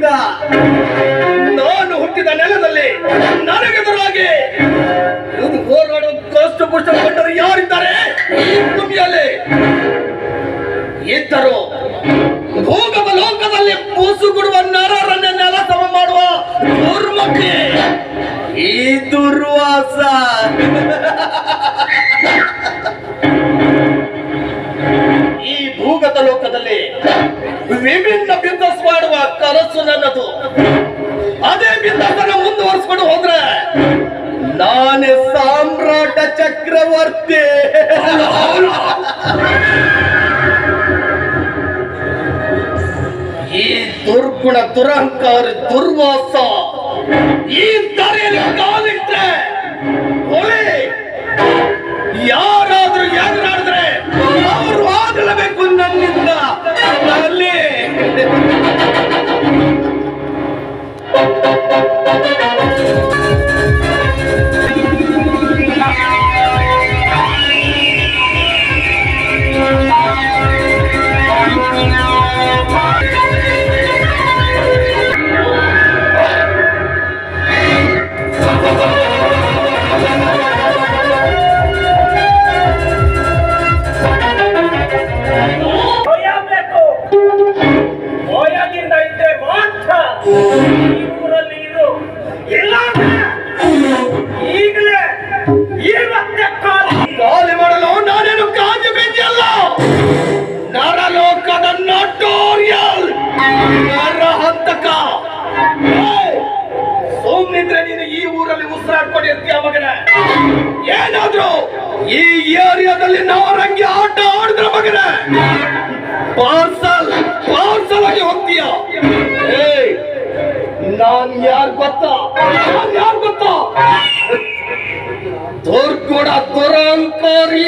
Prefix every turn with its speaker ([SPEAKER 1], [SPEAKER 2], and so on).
[SPEAKER 1] ನಿನ್ನಿಂದ ನಾನು ಹುಟ್ಟಿದ ನೆಲದಲ್ಲಿ ನನಗೆದುರಾಗಿ ಹೋರಾಡೋ ಕಷ್ಟ ಪುಷ್ಟರು ಯಾರಿದ್ದಾರೆ ಈ ಭೂಮಿಯಲ್ಲಿ ಇದ್ದರು. ಭೂಗತ ಲೋಕದಲ್ಲಿ ಬೂಸುಗುಡುವ ನರರನ್ನೇ ನೆಲ ಸಮ ಮಾಡುವ ದುರ್ಮತಿ ಈ ದುರ್ವಾಸ. ಈ ಭೂಗತ ಲೋಕದಲ್ಲಿ ವಿಭಿನ್ನ ಬಿಸ್ನೆಸ್ ಮಾಡುವ ಕನಸು ನನ್ನದು. ಅದೇ ಬಿಸ್ನೆಸ್ ಮುಂದುವರಿಸಿಕೊಂಡು ಹೋದ್ರೆ ನಾನೇ ಸಾಮ್ರಾಟ ಚಕ್ರವರ್ತಿ. ಈ ದುರ್ಗುಣ ದುರಹಂಕಾರಿ ದುರ್ವಾಸ ಈ ದಾರಿಯಲ್ಲಿ ಕಾಲಿಟ್ರೆ ಹೊಳೆ ಯಾರಾದ್ರೂ ಎದುರಾಡಿದ್ರೆ ಅವರು ಆಗಲೇಬೇಕು ನನ್ನಿಂದ. ಅಲ್ಲಿ ಸುಮ್ಮನಿದ್ರೆ ನೀನು ಈ ಊರಲ್ಲಿ ಉಸಿರಾಡ್ಕೊಂಡಿರ್ತೀಯ ಮಗನ. ಏನಾದ್ರು ಈ ಏರಿಯಾದಲ್ಲಿ ನಾರಂಗಿ ಆಟ ಆಡಿದ್ರ ಮಗನ ಪಾರ್ಸಲ್ ಆಗಿ ಹೋಗ್ತೀಯ. ನಾನ್ ಯಾರು ಗೊತ್ತಾ ದುರ್ಗುಣ ದುರಂಕಾರಿ